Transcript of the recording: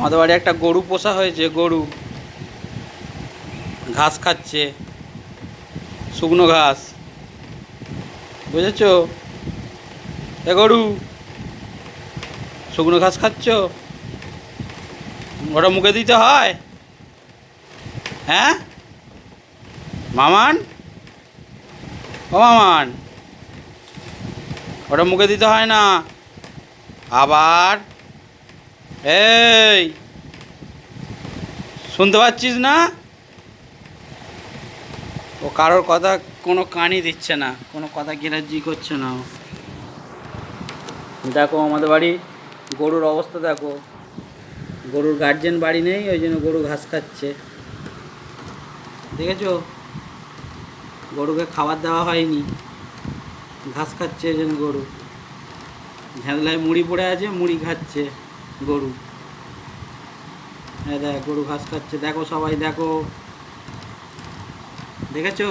আমাদের বাড়ি একটা গরু পোষা হয়েছে, গরু ঘাস খাচ্ছে, শুকনো ঘাস, বুঝেছো? এ গরু, শুকনো ঘাস খাচ্ছ? ওটা মুখে দিতে হয়? হ্যাঁ মামান, ও মামান, ওটা মুখে দিতে হয় না। আবার এই, শুনতে পাচ্ছিস না? ও কারোর কথা কোনো কানই দিচ্ছে না, কোনো কথা গ্রাহ্যি করছে না ও। দেখো আমাদের বাড়ি গরুর অবস্থা দেখো, গরুর গার্জেন বাড়ি নেই, ওই জন্য গরু ঘাস খাচ্ছে, দেখেছো? গরুকে খাবার দেওয়া হয়নি, ঘাস খাচ্ছে ওই জন্য গরু। ঝাঁদলায় মুড়ি পড়ে আছে, মুড়ি খাচ্ছে গরু। হ্যাঁ দেখ, গরু ঘাস খাচ্ছে, দেখো সবাই দেখো, দেখেছো?